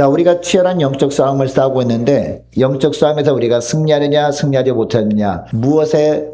자, 우리가 치열한 영적 싸움을 싸우고 있는데 영적 싸움에서 우리가 승리하느냐 승리하지 못하느냐 무엇에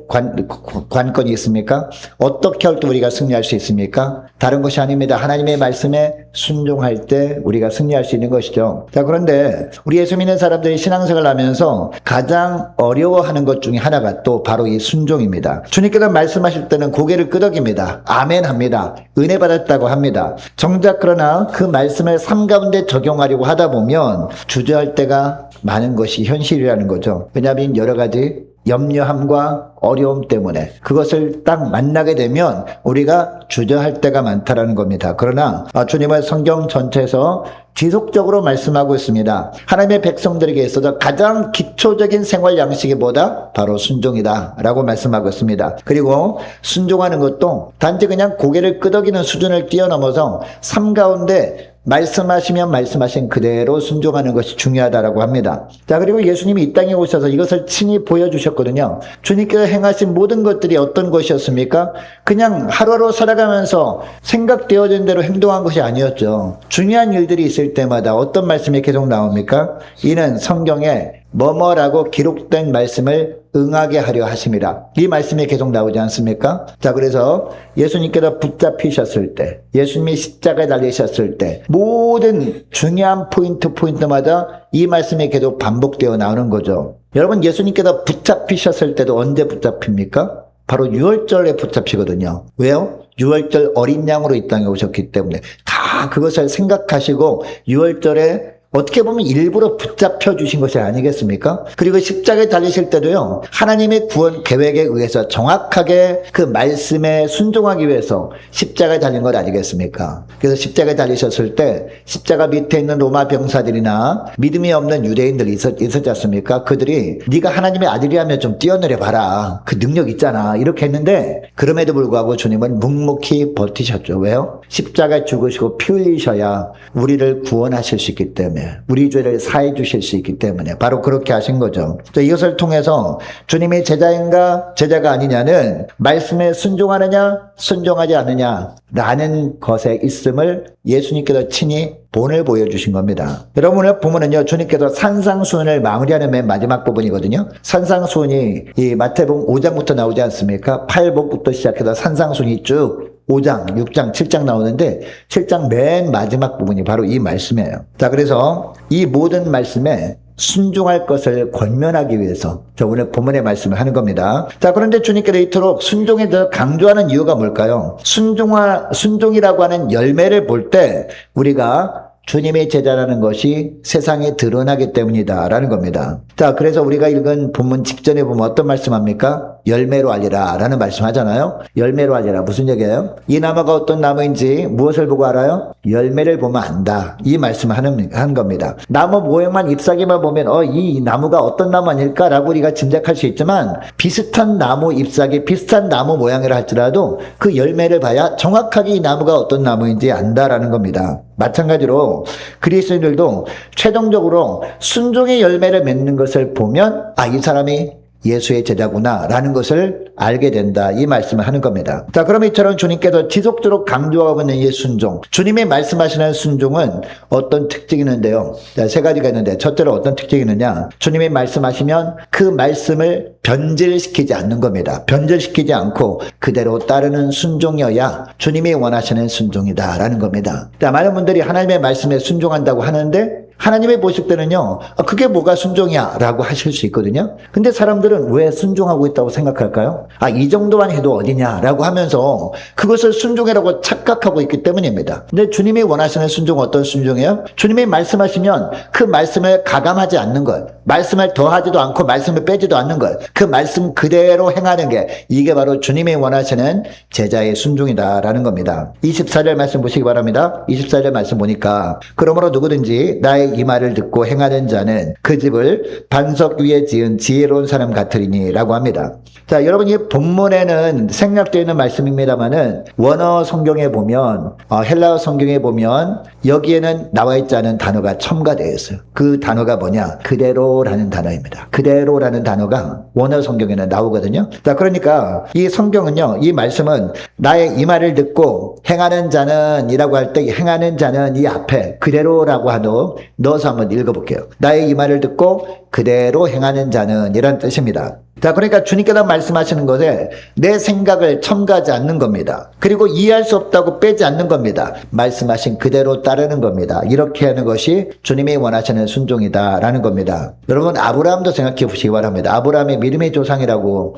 관건이 있습니까? 어떻게 할 때 우리가 승리할 수 있습니까? 다른 것이 아닙니다. 하나님의 말씀에 순종할 때 우리가 승리할 수 있는 것이죠. 자, 그런데 우리 예수 믿는 사람들이 신앙생활을 하면서 가장 어려워하는 것 중에 하나가 또 바로 이 순종입니다. 주님께서 말씀하실 때는 고개를 끄덕입니다. 아멘 합니다. 은혜 받았다고 합니다. 정작 그러나 그 말씀을 삶 가운데 적용하려고 하다 보면 주저할 때가 많은 것이 현실이라는 거죠. 왜냐하면 여러 가지 염려함과 어려움 때문에 그것을 딱 만나게 되면 우리가 주저할 때가 많다라는 겁니다. 그러나 주님은 성경 전체에서 지속적으로 말씀하고 있습니다. 하나님의 백성들에게 있어서 가장 기초적인 생활 양식이 뭐다? 바로 순종이다 라고 말씀하고 있습니다. 그리고 순종하는 것도 단지 그냥 고개를 끄덕이는 수준을 뛰어넘어서 삶 가운데 말씀하시면 말씀하신 그대로 순종하는 것이 중요하다라고 합니다. 자, 그리고 예수님이 이 땅에 오셔서 이것을 친히 보여주셨거든요. 주님께서 행하신 모든 것들이 어떤 것이었습니까? 그냥 하루하루 살아가면서 생각되어진 대로 행동한 것이 아니었죠. 중요한 일들이 있을 때마다 어떤 말씀이 계속 나옵니까? 이는 성경에 뭐뭐라고 기록된 말씀을 응하게 하려 하심이라. 이 말씀이 계속 나오지 않습니까? 자, 그래서 예수님께서 붙잡히셨을 때, 예수님이 십자가에 달리셨을 때 모든 중요한 포인트마다 이 말씀이 계속 반복되어 나오는 거죠. 여러분, 예수님께서 붙잡히셨을 때도 언제 붙잡힙니까? 바로 유월절에 붙잡히거든요. 왜요? 유월절 어린 양으로 이 땅에 오셨기 때문에 다 그것을 생각하시고 유월절에 어떻게 보면 일부러 붙잡혀 주신 것이 아니겠습니까? 그리고 십자가에 달리실 때도요, 하나님의 구원 계획에 의해서 정확하게 그 말씀에 순종하기 위해서 십자가에 달린 것 아니겠습니까? 그래서 십자가에 달리셨을 때 십자가 밑에 있는 로마 병사들이나 믿음이 없는 유대인들이 있었지 않습니까? 그들이 네가 하나님의 아들이라면 좀 뛰어내려 봐라. 그 능력 있잖아. 이렇게 했는데 그럼에도 불구하고 주님은 묵묵히 버티셨죠. 왜요? 십자가에 죽으시고 피 흘리셔야 우리를 구원하실 수 있기 때문에, 우리 죄를 사해 주실 수 있기 때문에 바로 그렇게 하신 거죠. 이것을 통해서 주님이 제자인가 제자가 아니냐는 말씀에 순종하느냐 순종하지 않느냐 라는 것에 있음을 예수님께서 친히 본을 보여주신 겁니다. 여러분, 오늘 보면은요, 주님께서 산상수훈을 마무리하는 맨 마지막 부분이거든요. 산상수훈이 이 마태복음 5장부터 나오지 않습니까? 팔복부터 시작해서 산상수훈이 쭉 5장, 6장, 7장 나오는데 7장 맨 마지막 부분이 바로 이 말씀이에요. 자, 그래서 이 모든 말씀에 순종할 것을 권면하기 위해서 저 오늘 본문의 말씀을 하는 겁니다. 자, 그런데 주님께서 이토록 순종에 더 강조하는 이유가 뭘까요? 순종이라고 하는 열매를 볼 때 우리가 주님의 제자라는 것이 세상에 드러나기 때문이다 라는 겁니다. 자, 그래서 우리가 읽은 본문 직전에 보면 어떤 말씀합니까? 열매로 알리라 라는 말씀 하잖아요. 열매로 알리라. 무슨 얘기예요? 이 나무가 어떤 나무인지 무엇을 보고 알아요? 열매를 보면 안다. 이 말씀을 하는 겁니다. 나무 모양만 잎사귀만 보면 이 나무가 어떤 나무 아닐까라고 우리가 짐작할 수 있지만 비슷한 나무 잎사귀, 비슷한 나무 모양이라 할지라도 그 열매를 봐야 정확하게 이 나무가 어떤 나무인지 안다라는 겁니다. 마찬가지로 그리스도인들도 최종적으로 순종의 열매를 맺는 것을 보면 이 사람이 예수의 제자구나 라는 것을 알게 된다, 이 말씀을 하는 겁니다. 자, 그럼 이처럼 주님께서 지속적으로 강조하고 있는 이 순종, 주님이 말씀하시는 순종은 어떤 특징이 있는데요. 자, 세 가지가 있는데 첫째로 어떤 특징이 있느냐, 주님이 말씀하시면 그 말씀을 변질시키지 않는 겁니다. 변질시키지 않고 그대로 따르는 순종이어야 주님이 원하시는 순종이다 라는 겁니다. 자, 많은 분들이 하나님의 말씀에 순종한다고 하는데 하나님의 보실 때는요, 그게 뭐가 순종이야 라고 하실 수 있거든요. 근데 사람들은 왜 순종하고 있다고 생각할까요? 이 정도만 해도 어디냐 라고 하면서 그것을 순종이라고 착각하고 있기 때문입니다. 근데 주님이 원하시는 순종은 어떤 순종이에요? 주님이 말씀하시면 그 말씀을 가감하지 않는 것, 말씀을 더하지도 않고 말씀을 빼지도 않는 것, 그 말씀 그대로 행하는 게 이게 바로 주님이 원하시는 제자의 순종이다라는 겁니다. 24절 말씀 보시기 바랍니다. 24절 말씀 보니까 그러므로 누구든지 나의 이 말을 듣고 행하는 자는 그 집을 반석 위에 지은 지혜로운 사람 같으리니 라고 합니다. 자, 여러분, 이 본문에는 생략되어 있는 말씀입니다만은 원어 성경에 보면 헬라어 성경에 보면 여기에는 나와 있지 않은 단어가 첨가되어 있어요. 그 단어가 뭐냐? 그대로라는 단어입니다. 그대로라는 단어가 원어 성경에는 나오거든요. 자, 그러니까 이 성경은요, 이 말씀은 나의 이 말을 듣고 행하는 자는 이라고 할 때 행하는 자는 이 앞에 그대로라고 하도 넣어서 한번 읽어볼게요. 나의 이 말을 듣고 그대로 행하는 자는 이란 뜻입니다. 자, 그러니까 주님께서 말씀하시는 것에 내 생각을 첨가하지 않는 겁니다. 그리고 이해할 수 없다고 빼지 않는 겁니다. 말씀하신 그대로 따르는 겁니다. 이렇게 하는 것이 주님이 원하시는 순종이다라는 겁니다. 여러분, 아브라함도 생각해 보시기 바랍니다. 아브라함이 믿음의 조상이라고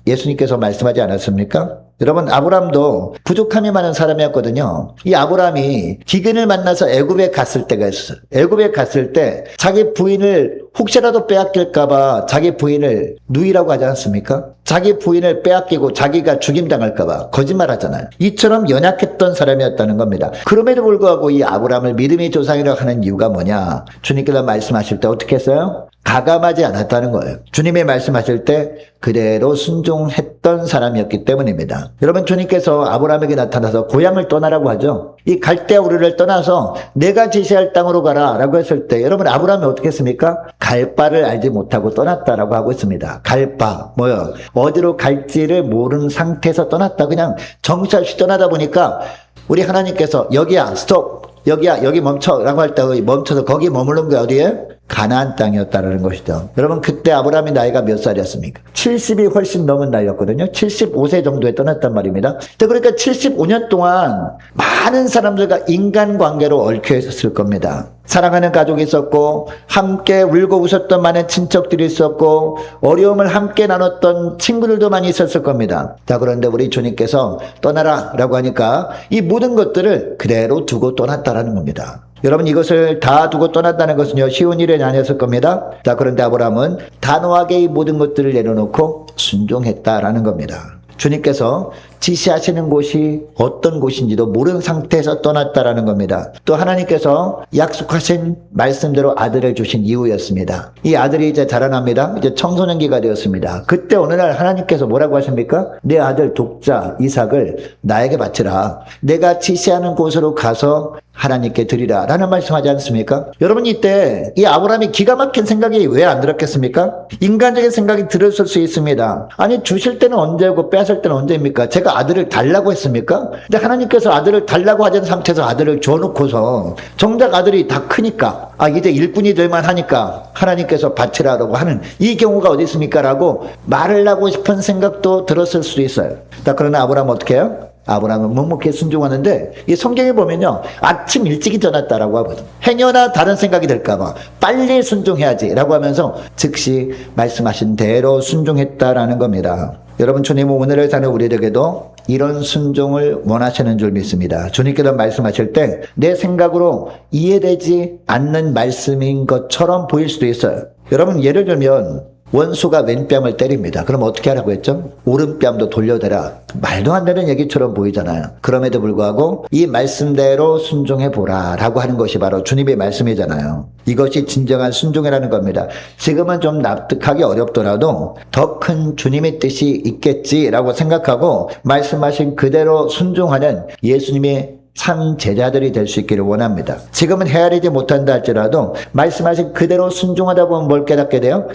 예수님께서 말씀하지 않았습니까? 여러분, 아브라함도 부족함이 많은 사람이었거든요. 이 아브라함이 기근을 만나서 애굽에 갔을 때가 있어요. 애굽에 갔을 때 자기 부인을 혹시라도 빼앗길까봐 자기 부인을 누이라고 하지 않습니까? 자기 부인을 빼앗기고 자기가 죽임당할까봐 거짓말하잖아요. 이처럼 연약했던 사람이었다는 겁니다. 그럼에도 불구하고 이 아브라함을 믿음의 조상이라고 하는 이유가 뭐냐? 주님께서 말씀하실 때 어떻게 했어요? 가감하지 않았다는 거예요. 주님이 말씀하실 때 그대로 순종했던 사람이었기 때문입니다. 여러분, 주님께서 아브라함에게 나타나서 고향을 떠나라고 하죠. 이 갈대아 우르를 떠나서 내가 지시할 땅으로 가라 라고 했을 때 여러분, 아브라함이 어떻게 했습니까? 갈 바를 알지 못하고 떠났다라고 하고 있습니다. 갈 바, 뭐요? 어디로 갈지를 모르는 상태에서 떠났다. 그냥 정신없이 떠나다 보니까 우리 하나님께서 여기야 스톱, 여기야 여기 멈춰 라고 할 때 멈춰서 거기 머무른 게 어디에? 가나안 땅이었다는 것이죠. 여러분, 그때 아브라함의 나이가 몇 살이었습니까? 70이 훨씬 넘은 나이였거든요. 75세 정도에 떠났단 말입니다. 그러니까 75년 동안 많은 사람들과 인간관계로 얽혀 있었을 겁니다. 사랑하는 가족이 있었고 함께 울고 웃었던 많은 친척들이 있었고 어려움을 함께 나눴던 친구들도 많이 있었을 겁니다. 자, 그런데 우리 주님께서 떠나라 라고 하니까 이 모든 것들을 그대로 두고 떠났다라는 겁니다. 여러분, 이것을 다 두고 떠났다는 것은요, 쉬운 일이 아니었을 겁니다. 자, 그런데 아브라함은 단호하게 이 모든 것들을 내려놓고 순종했다라는 겁니다. 주님께서 지시하시는 곳이 어떤 곳인지도 모르는 상태에서 떠났다라는 겁니다. 또 하나님께서 약속하신 말씀대로 아들을 주신 이유였습니다. 이 아들이 이제 자라납니다. 이제 청소년기가 되었습니다. 그때 어느 날 하나님께서 뭐라고 하십니까? 내 아들 독자 이삭을 나에게 바치라. 내가 지시하는 곳으로 가서 하나님께 드리라 라는 말씀하지 않습니까? 여러분, 이때 이 아브라함이 기가 막힌 생각이 왜 안 들었겠습니까? 인간적인 생각이 들었을 수 있습니다. 아니, 주실 때는 언제고 뺏을 때는 언제입니까? 제가 아들을 달라고 했습니까? 근데 하나님께서 아들을 달라고 하던 상태에서 아들을 줘놓고서 정작 아들이 다 크니까 이제 일꾼이 될만 하니까 하나님께서 바치라라고 하는 이 경우가 어디 있습니까? 라고 말을 하고 싶은 생각도 들었을 수도 있어요. 자, 그러나 아브라함은 어떻게 해요? 아브라함은 묵묵히 순종하는데 이 성경에 보면요, 아침 일찍이 전했다라고 하거든. 행여나 다른 생각이 들까봐 빨리 순종해야지 라고 하면서 즉시 말씀하신 대로 순종했다라는 겁니다. 여러분, 주님은 오늘을 사는 우리에게도 이런 순종을 원하시는 줄 믿습니다. 주님께서 말씀하실 때 내 생각으로 이해되지 않는 말씀인 것처럼 보일 수도 있어요. 여러분, 예를 들면 원수가 왼뺨을 때립니다. 그럼 어떻게 하라고 했죠? 오른뺨도 돌려대라. 말도 안 되는 얘기처럼 보이잖아요. 그럼에도 불구하고 이 말씀대로 순종해보라 라고 하는 것이 바로 주님의 말씀이잖아요. 이것이 진정한 순종이라는 겁니다. 지금은 좀 납득하기 어렵더라도 더 큰 주님의 뜻이 있겠지라고 생각하고 말씀하신 그대로 순종하는 예수님의 참 제자들이 될 수 있기를 원합니다. 지금은 헤아리지 못한다 할지라도 말씀하신 그대로 순종하다 보면 뭘 깨닫게 돼요?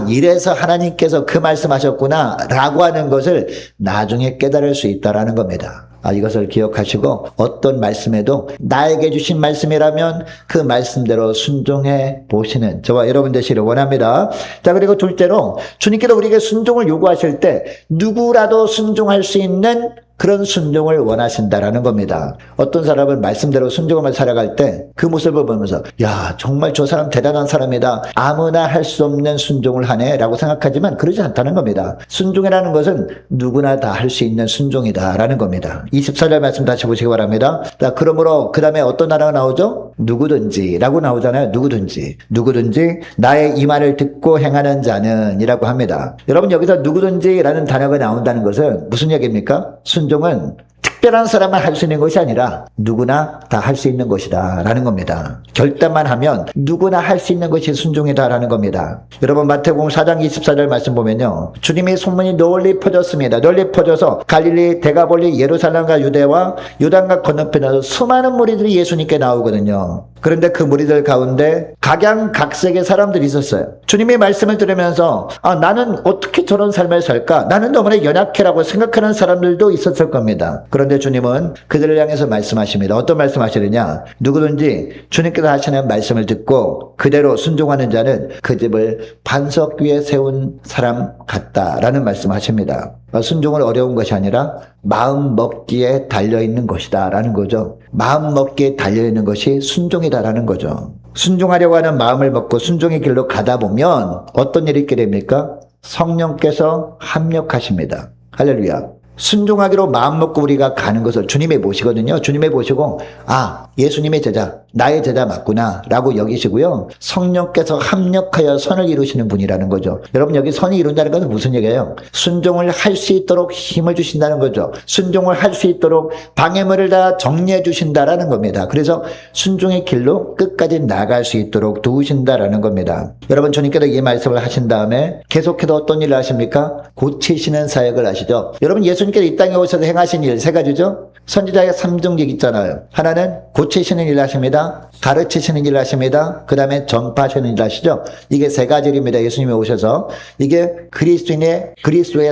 이래서 하나님께서 그 말씀하셨구나 라고 하는 것을 나중에 깨달을 수 있다라는 겁니다. 이것을 기억하시고 어떤 말씀에도 나에게 주신 말씀이라면 그 말씀대로 순종해 보시는 저와 여러분 되시기를 원합니다. 자, 그리고 둘째로 주님께서 우리에게 순종을 요구하실 때 누구라도 순종할 수 있는 그런 순종을 원하신다라는 겁니다. 어떤 사람은 말씀대로 순종하며 살아갈 때 그 모습을 보면서 야, 정말 저 사람 대단한 사람이다. 아무나 할 수 없는 순종을 하네 라고 생각하지만 그러지 않다는 겁니다. 순종이라는 것은 누구나 다 할 수 있는 순종이다라는 겁니다. 24절 말씀 다시 보시기 바랍니다. 자, 그러므로 그 다음에 어떤 단어가 나오죠? 누구든지 라고 나오잖아요. 누구든지 나의 이 말을 듣고 행하는 자는 이라고 합니다. 여러분, 여기서 누구든지 라는 단어가 나온다는 것은 무슨 얘기입니까? 순종은 특별한 사람만 할 수 있는 것이 아니라 누구나 다 할 수 있는 것이다 라는 겁니다. 결단만 하면 누구나 할 수 있는 것이 순종이다 라는 겁니다. 여러분, 마태복음 4장 24절 말씀 보면요, 주님의 소문이 널리 퍼졌습니다. 널리 퍼져서 갈릴리, 데가볼리, 예루살렘과 유대와 요단강 건너편에서 수많은 무리들이 예수님께 나오거든요. 그런데 그 무리들 가운데 각양각색의 사람들이 있었어요. 주님의 말씀을 들으면서 나는 어떻게 저런 삶을 살까? 나는 너무나 연약해라고 생각하는 사람들도 있었을 겁니다. 그런데 주님은 그들을 향해서 말씀하십니다. 어떤 말씀하시느냐? 누구든지 주님께서 하시는 말씀을 듣고 그대로 순종하는 자는 그 집을 반석 위에 세운 사람 같다라는 말씀하십니다. 순종은 어려운 것이 아니라 마음 먹기에 달려있는 것이다 라는 거죠. 마음 먹기에 달려있는 것이 순종이다라는 거죠. 순종하려고 하는 마음을 먹고 순종의 길로 가다 보면 어떤 일이 있게 됩니까? 성령께서 합력하십니다. 할렐루야. 순종하기로 마음 먹고 우리가 가는 것을 주님의 모시거든요. 주님의 모시고 예수님의 제자, 나의 제자 맞구나 라고 여기시고요. 성령께서 합력하여 선을 이루시는 분이라는 거죠. 여러분 여기 선이 이룬다는 것은 무슨 얘기예요? 순종을 할 수 있도록 힘을 주신다는 거죠. 순종을 할 수 있도록 방해물을 다 정리해 주신다라는 겁니다. 그래서 순종의 길로 끝까지 나갈 수 있도록 도우신다라는 겁니다. 여러분 주님께서 이 말씀을 하신 다음에 계속해서 어떤 일을 하십니까? 고치시는 사역을 하시죠. 여러분 예수님께서 이 땅에 오셔서 행하신 일 세 가지죠. 선지자의 3중직 있잖아요. 하나는 고치시는 일을 하십니다. 가르치시는 일을 하십니다. 그 다음에 전파하시는 일을 하시죠. 이게 세 가지 일입니다. 예수님이 오셔서. 이게 그리스도의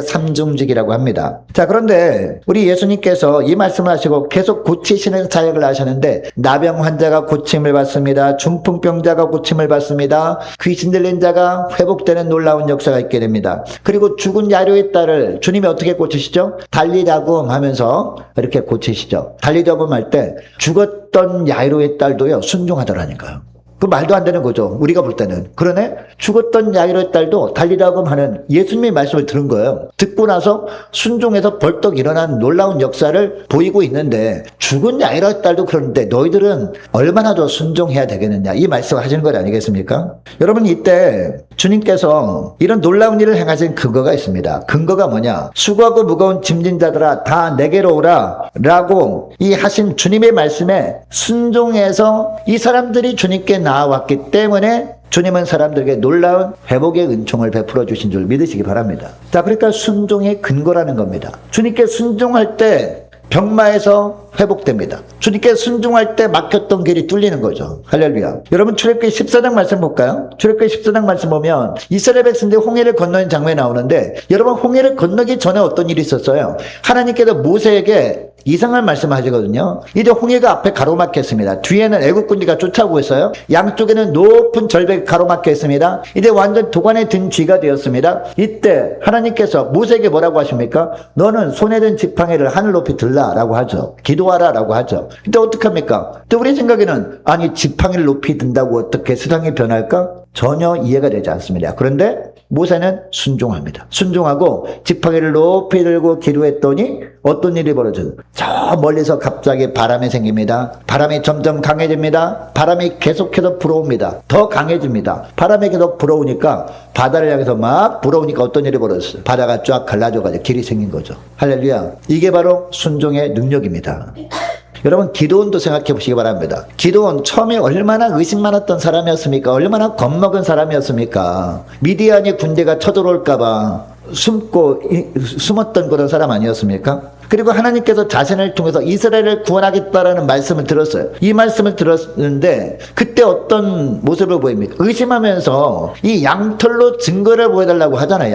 3중직이라고 합니다. 자, 그런데 우리 예수님께서 이 말씀을 하시고 계속 고치시는 사역을 하셨는데 나병 환자가 고침을 받습니다. 중풍병자가 고침을 받습니다. 귀신 들린 자가 회복되는 놀라운 역사가 있게 됩니다. 그리고 죽은 야로의 딸을 주님이 어떻게 고치시죠? 달리다금 하면서 이렇게 고치시죠. 달리다금 할 때 죽었던 야이로의 딸도요 순종하더라니까요. 그 말도 안 되는 거죠. 우리가 볼 때는. 그러네? 죽었던 야이로의 딸도 달리다금 하는 예수님의 말씀을 들은 거예요. 듣고 나서 순종해서 벌떡 일어난 놀라운 역사를 보이고 있는데 죽은 야이로의 딸도 그러는데 너희들은 얼마나 더 순종해야 되겠느냐 이 말씀을 하시는 것 아니겠습니까? 여러분 이때 주님께서 이런 놀라운 일을 행하신 근거가 있습니다. 근거가 뭐냐? 수고하고 무거운 짐진 자들아 다 내게로 오라 라고 이 하신 주님의 말씀에 순종해서 이 사람들이 주님께 나왔기 때문에 주님은 사람들에게 놀라운 회복의 은총을 베풀어 주신 줄 믿으시기 바랍니다. 자, 그러니까 순종의 근거라는 겁니다. 주님께 순종할 때 병마에서 회복됩니다. 주님께 순종할 때 막혔던 길이 뚫리는 거죠. 할렐루야. 여러분 출애굽기 14장 말씀 볼까요? 출애굽기 14장 말씀 보면 이스라엘 백성들이 홍해를 건너는 장면이 나오는데 여러분 홍해를 건너기 전에 어떤 일이 있었어요? 하나님께서 모세에게 이상한 말씀을 하시거든요. 이제 홍해가 앞에 가로막혔습니다. 뒤에는 애국군대가 쫓아오고 있어요. 양쪽에는 높은 절벽이 가로막혀 있습니다. 이제 완전 도관에 든 쥐가 되었습니다. 이때 하나님께서 모세에게 뭐라고 하십니까? 너는 손에 든 지팡이를 하늘 높이 들라라고 하죠. 기도하라라고 하죠. 근데 어떡합니까? 또 우리 생각에는 아니 지팡이를 높이 든다고 어떻게 세상이 변할까? 전혀 이해가 되지 않습니다. 그런데 모세는 순종합니다. 순종하고 지팡이를 높이 들고 기도했더니 어떤 일이 벌어져요? 저 멀리서 갑자기 바람이 생깁니다. 바람이 점점 강해집니다. 바람이 계속해서 불어옵니다. 더 강해집니다. 바람이 계속 불어오니까 바다를 향해서 막 불어오니까 어떤 일이 벌어졌어요? 바다가 쫙 갈라져가지고 길이 생긴 거죠. 할렐루야. 이게 바로 순종의 능력입니다. 여러분 기도원도 생각해 보시기 바랍니다. 기도원 처음에 얼마나 의심 많았던 사람이었습니까? 얼마나 겁먹은 사람이었습니까? 미디안의 군대가 쳐들어올까봐 숨었던 그런 사람 아니었습니까? 그리고 하나님께서 자신을 통해서 이스라엘을 구원하겠다라는 말씀을 들었어요. 이 말씀을 들었는데 그때 어떤 모습을 보입니까? 의심하면서 이 양털로 증거를 보여달라고 하잖아요.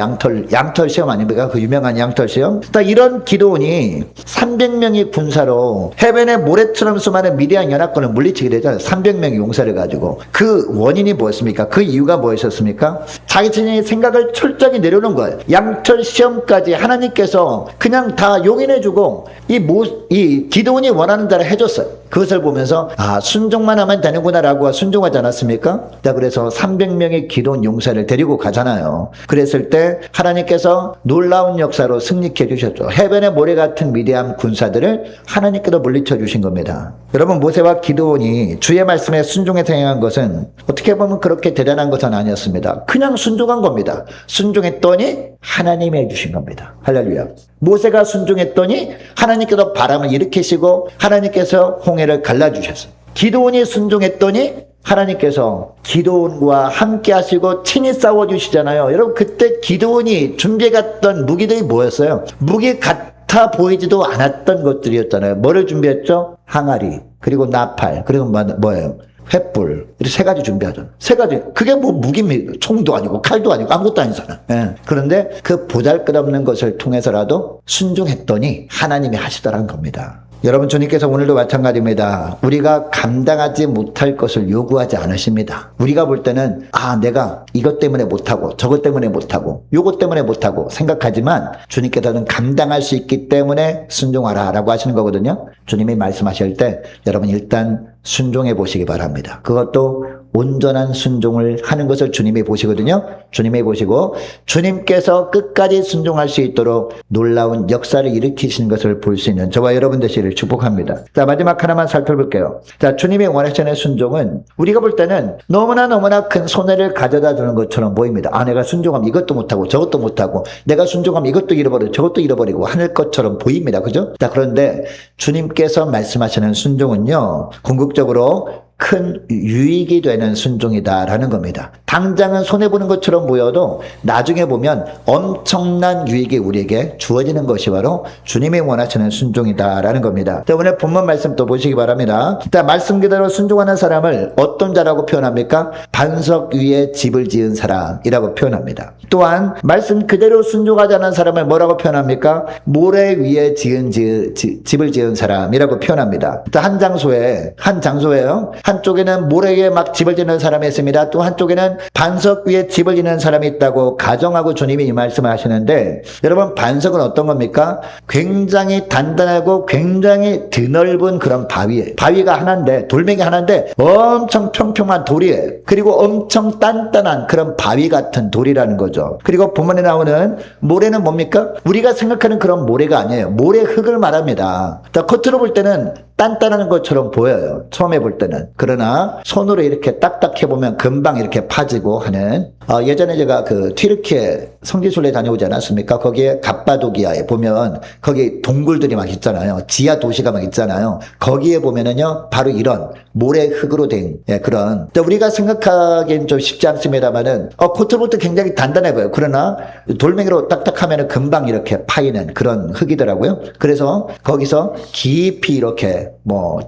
양털 시험 아닙니까? 그 유명한 양털 시험. 이런 기도원이 300명의 군사로 해변에 모래처럼 수많은 미디안 연합군을 물리치게 되잖아요. 300명의 용사를 가지고. 그 원인이 뭐였습니까? 그 이유가 뭐였습니까? 자신의 생각을 철저히 내려놓은 거예요. 양털 시험까지 하나님께서 그냥 다 용인해 주고 이 기도원이 원하는 대로 해줬어요. 그것을 보면서 순종만 하면 되는구나라고 순종하지 않았습니까? 자, 그래서 300명의 기도원 용사를 데리고 가잖아요. 그랬을 때 하나님께서 놀라운 역사로 승리케 해주셨죠. 해변의 모래 같은 미디안 군사들을 하나님께서 물리쳐 주신 겁니다. 여러분 모세와 기도원이 주의 말씀에 순종해서 행한 것은 어떻게 보면 그렇게 대단한 것은 아니었습니다. 그냥 순종한 겁니다. 순종했더니 하나님이 해주신 겁니다. 할렐루야. 모세가 순종했더니 하나님께서 바람을 일으키시고 하나님께서 홍해를 갈라주셨어요. 기도원이 순종했더니 하나님께서 기도원과 함께 하시고 친히 싸워주시잖아요. 여러분 그때 기도원이 준비해갔던 무기들이 뭐였어요? 무기 같아 보이지도 않았던 것들이었잖아요. 뭐를 준비했죠? 항아리, 그리고 나팔, 그리고 뭐예요? 횃불 이렇게 세 가지 준비하잖아. 세 가지. 그게 뭐 무기입니까? 총도 아니고 칼도 아니고 아무것도 아니잖아. 예. 그런데 그 보잘것없는 것을 통해서라도 순종했더니 하나님이 하시더라는 겁니다. 여러분, 주님께서 오늘도 마찬가지입니다. 우리가 감당하지 못할 것을 요구하지 않으십니다. 우리가 볼 때는 내가 이것 때문에 못하고 저것 때문에 못하고 요것 때문에 못하고 생각하지만 주님께서는 감당할 수 있기 때문에 순종하라 라고 하시는 거거든요. 주님이 말씀하실 때 여러분 일단 순종해 보시기 바랍니다. 그것도 온전한 순종을 하는 것을 주님이 보시거든요. 주님이 보시고 주님께서 끝까지 순종할 수 있도록 놀라운 역사를 일으키시는 것을 볼 수 있는 저와 여러분 되시기를 축복합니다. 자, 마지막 하나만 살펴볼게요. 자, 주님이 원하시는 순종은 우리가 볼 때는 너무나 큰 손해를 가져다 주는 것처럼 보입니다. 내가 순종하면 이것도 못하고 저것도 못하고 내가 순종하면 이것도 잃어버리고 저것도 잃어버리고 하는 것처럼 보입니다. 그죠? 자, 그런데 주님께서 말씀하시는 순종은요, 궁극적으로 큰 유익이 되는 순종이다라는 겁니다. 당장은 손해보는 것처럼 보여도 나중에 보면 엄청난 유익이 우리에게 주어지는 것이 바로 주님이 원하시는 순종이다라는 겁니다. 자, 오늘 본문 말씀 또 보시기 바랍니다. 자, 말씀 그대로 순종하는 사람을 어떤 자라고 표현합니까? 반석 위에 집을 지은 사람이라고 표현합니다. 또한 말씀 그대로 순종하지 않은 사람을 뭐라고 표현합니까? 모래 위에 집을 지은 사람이라고 표현합니다. 자, 한 장소에요. 한쪽에는 모래 위에 막 집을 짓는 사람이 있습니다. 또 한쪽에는 반석 위에 집을 짓는 사람이 있다고 가정하고 주님이 이 말씀을 하시는데, 여러분, 반석은 어떤 겁니까? 굉장히 단단하고 굉장히 드넓은 그런 바위가 하나인데, 돌멩이 하나인데 엄청 평평한 돌이에요. 그리고 엄청 단단한 그런 바위 같은 돌이라는 거죠. 그리고 본문에 나오는 모래는 뭡니까? 우리가 생각하는 그런 모래가 아니에요. 모래 흙을 말합니다. 겉으로 볼 때는 단단한 것처럼 보여요. 처음에 볼 때는. 그러나 손으로 이렇게 딱딱해 보면 금방 이렇게 파지고 하는, 예전에 제가 그 튀르키예 성지순례 다녀오지 않았습니까? 거기에 갑바도기아에 보면 거기 동굴들이 막 있잖아요. 지하 도시가 막 있잖아요. 거기에 보면은요, 바로 이런 모래 흙으로 된 그런, 우리가 생각하기엔 좀 쉽지 않습니다만은 겉으로 볼 때 굉장히 단단해 보여요. 그러나 돌멩이로 딱딱하면은 금방 이렇게 파이는 그런 흙이더라고요. 그래서 거기서 깊이 이렇게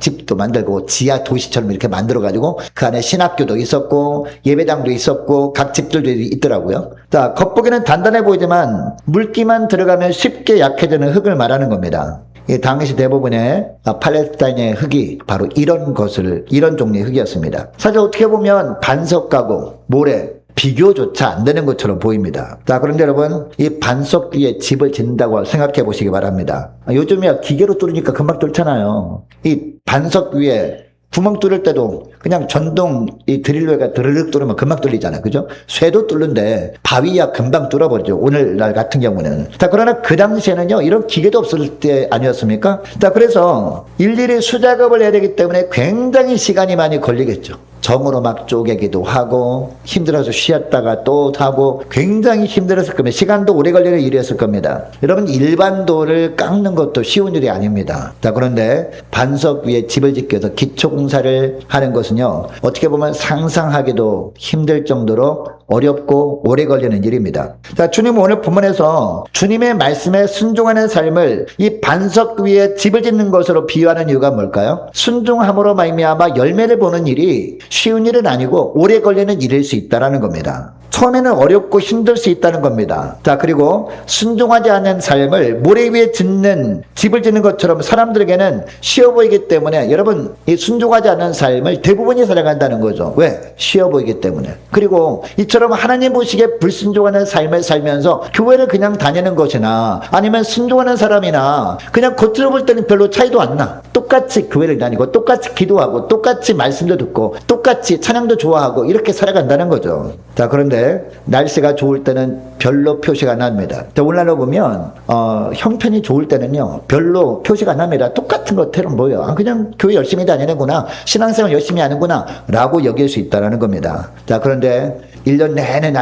집도 만들고 지하 도시처럼 이렇게 만들어가지고 그 안에 신학교도 있었고 예배당도 있었고 각 집들도 있더라고요. 자, 겉보기는 단단해 보이지만 물기만 들어가면 쉽게 약해지는 흙을 말하는 겁니다. 당시 대부분의 팔레스타인의 흙이 바로 이런 종류의 흙이었습니다. 사실 어떻게 보면 반석하고 모래, 비교조차 안 되는 것처럼 보입니다. 자, 그런데 여러분, 이 반석 위에 집을 짓는다고 생각해 보시기 바랍니다. 요즘에 기계로 뚫으니까 금방 뚫잖아요. 이 반석 위에 구멍 뚫을 때도 그냥 전동 이 드릴로가 드르륵 뚫으면 금방 뚫리잖아요. 그죠? 쇠도 뚫는데 바위야 금방 뚫어버리죠. 오늘날 같은 경우는. 자, 그러나 그 당시에는요, 이런 기계도 없을 때 아니었습니까? 자, 그래서 일일이 수작업을 해야 되기 때문에 굉장히 시간이 많이 걸리겠죠. 정으로 막 쪼개기도 하고 힘들어서 쉬었다가 또 하고 굉장히 힘들었을 겁니다. 시간도 오래 걸리는 일이었을 겁니다. 여러분, 일반 돌을 깎는 것도 쉬운 일이 아닙니다. 자, 그런데 반석 위에 집을 짓기 위해서 기초공사를 하는 것은요, 어떻게 보면 상상하기도 힘들 정도로 어렵고 오래 걸리는 일입니다. 자, 주님은 오늘 본문에서 주님의 말씀에 순종하는 삶을 이 반석 위에 집을 짓는 것으로 비유하는 이유가 뭘까요? 순종함으로 말미암아 열매를 보는 일이 쉬운 일은 아니고 오래 걸리는 일일 수 있다는 겁니다. 처음에는 어렵고 힘들 수 있다는 겁니다. 자, 그리고 순종하지 않는 삶을 모래 위에 집을 짓는 것처럼 사람들에게는 쉬워 보이기 때문에, 여러분, 이 순종하지 않는 삶을 대부분이 살아간다는 거죠. 왜? 쉬워 보이기 때문에. 그리고 이처럼 하나님 보시기에 불순종하는 삶을 살면서 교회를 그냥 다니는 것이나 아니면 순종하는 사람이나 그냥 겉으로 볼 때는 별로 차이도 안 나. 똑같이 교회를 다니고 똑같이 기도하고 똑같이 말씀도 듣고 똑같이 찬양도 좋아하고 이렇게 살아간다는 거죠. 자, 그런데 날씨가 좋을 때는 별로 표시가 안 납니다. 자, 오늘날로 보면 형편이 좋을 때는요, 별로 표시가 안 납니다. 똑같은 것처럼 보여요. 그냥 교회 열심히 다니는구나, 신앙생활 열심히 하는구나 라고 여길 수 있다는 겁니다. 자, 그런데 1년 내내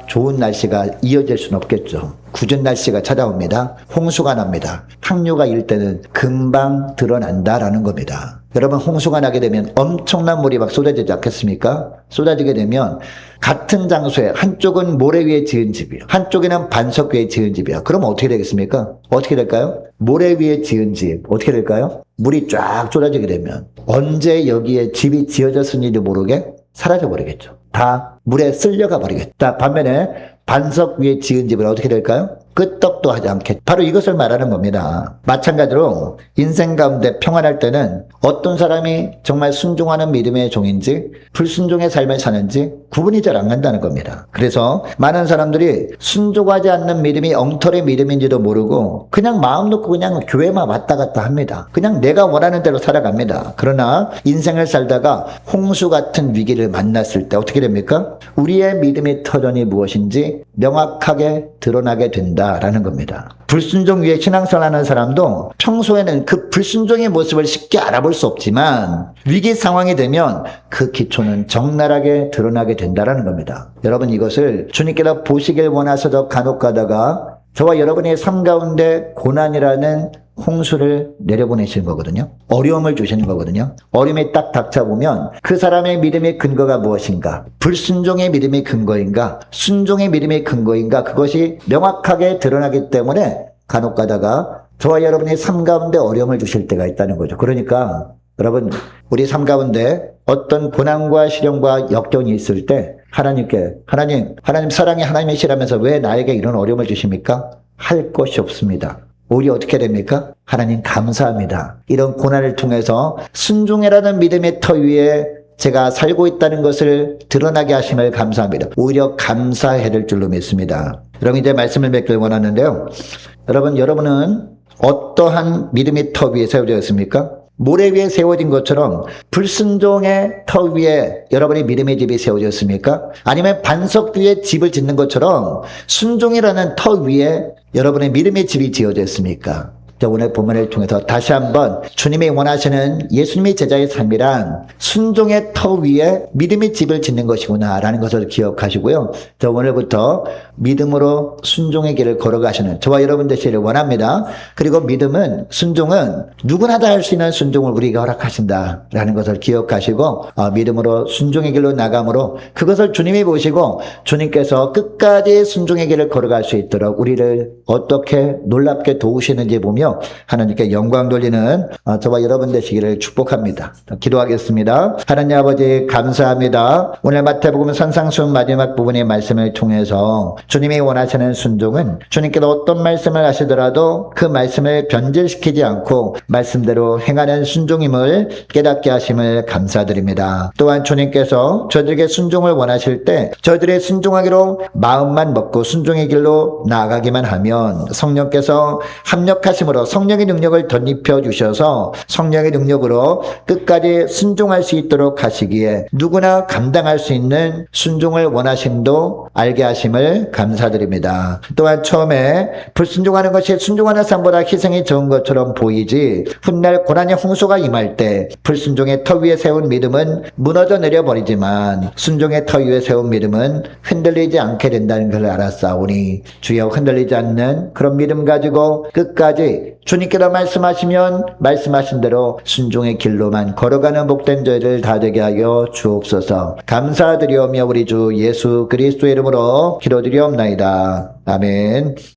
좋은 날씨가 이어질 수는 없겠죠. 궂은 날씨가 찾아옵니다. 홍수가 납니다. 항류가 일 때는 금방 드러난다라는 겁니다. 여러분, 홍수가 나게 되면 엄청난 물이 막 쏟아지지 않겠습니까? 쏟아지게 되면 같은 장소에 한쪽은 모래 위에 지은 집이요, 한쪽에는 반석 위에 지은 집이요. 그럼 어떻게 되겠습니까? 어떻게 될까요? 모래 위에 지은 집 어떻게 될까요? 물이 쫙 쏟아지게 되면 언제 여기에 집이 지어졌는지 모르게 사라져 버리겠죠. 다 물에 쓸려가 버리겠다. 반면에 반석 위에 지은 집은 어떻게 될까요? 끄떡도 하지 않겠죠. 바로 이것을 말하는 겁니다. 마찬가지로 인생 가운데 평안할 때는 어떤 사람이 정말 순종하는 믿음의 종인지 불순종의 삶을 사는지 구분이 잘 안 간다는 겁니다. 그래서 많은 사람들이 순종하지 않는 믿음이 엉터리 믿음인지도 모르고 그냥 마음 놓고 그냥 교회만 왔다 갔다 합니다. 그냥 내가 원하는 대로 살아갑니다. 그러나 인생을 살다가 홍수 같은 위기를 만났을 때 어떻게 됩니까? 우리의 믿음의 터전이 무엇인지 명확하게 드러나게 된다라는 겁니다. 불순종 위에 신앙생활하는 사람도 평소에는 그 불순종의 모습을 쉽게 알아볼 수 없지만 위기 상황이 되면 그 기초는 적나라하게 드러나게 된다라는 겁니다. 여러분 이것을 주님께서 보시길 원하셔서 간혹 가다가 저와 여러분의 삶 가운데 고난이라는 홍수를 내려보내시는 거거든요. 어려움을 주시는 거거든요. 어려움이 딱 닥쳐보면 그 사람의 믿음의 근거가 무엇인가? 불순종의 믿음의 근거인가? 순종의 믿음의 근거인가? 그것이 명확하게 드러나기 때문에 간혹 가다가 저와 여러분의 삶 가운데 어려움을 주실 때가 있다는 거죠. 그러니까 여러분 우리 삶 가운데 어떤 고난과 시련과 역경이 있을 때 하나님께 하나님 사랑이 하나님이시라면서 왜 나에게 이런 어려움을 주십니까? 할 것이 없습니다. 오히려 어떻게 됩니까? 하나님 감사합니다. 이런 고난을 통해서 순종이라는 믿음의 터 위에 제가 살고 있다는 것을 드러나게 하심을 감사합니다. 오히려 감사해야 될 줄로 믿습니다. 여러분 이제 말씀을 맺길 원하는데요. 여러분은 어떠한 믿음의 터 위에 세워져 있습니까? 모래 위에 세워진 것처럼 불순종의 터 위에 여러분의 믿음의 집이 세워졌습니까? 아니면 반석 위에 집을 짓는 것처럼 순종이라는 터 위에 여러분의 믿음의 집이 지어졌습니까? 오늘 본문을 통해서 다시 한번 주님이 원하시는 예수님의 제자의 삶이란 순종의 터 위에 믿음의 집을 짓는 것이구나 라는 것을 기억하시고요. 오늘부터 믿음으로 순종의 길을 걸어가시는 저와 여러분 되시기를 원합니다. 그리고 순종은 누구나 다 할 수 있는 순종을 우리가 허락하신다 라는 것을 기억하시고 믿음으로 순종의 길로 나감으로 그것을 주님이 보시고 주님께서 끝까지 순종의 길을 걸어갈 수 있도록 우리를 어떻게 놀랍게 도우시는지 보며 하나님께 영광 돌리는 저와 여러분 되시기를 축복합니다. 기도하겠습니다. 하나님 아버지 감사합니다. 오늘 마태복음 산상수훈 마지막 부분의 말씀을 통해서 주님이 원하시는 순종은 주님께서 어떤 말씀을 하시더라도 그 말씀을 변질시키지 않고 말씀대로 행하는 순종임을 깨닫게 하심을 감사드립니다. 또한 주님께서 저들에게 순종을 원하실 때 저들의 순종하기로 마음만 먹고 순종의 길로 나아가기만 하면 성령께서 합력하심으로 성령의 능력을 덧입혀 주셔서 성령의 능력으로 끝까지 순종할 수 있도록 하시기에 누구나 감당할 수 있는 순종을 원하심도 알게 하심을 감사드립니다. 또한 처음에 불순종하는 것이 순종하는 삶보다 희생이 적은 것처럼 보이지 훗날 고난의 홍수가 임할 때 불순종의 터 위에 세운 믿음은 무너져 내려버리지만 순종의 터 위에 세운 믿음은 흔들리지 않게 된다는 것을 알았사오니 주여 흔들리지 않는 그런 믿음 가지고 끝까지 주님께서 말씀하시면 말씀하신 대로 순종의 길로만 걸어가는 복된 저희를 다 되게 하여 주옵소서. 감사드리오며 우리 주 예수 그리스도의 이름으로 기도드리옵나이다. 아멘.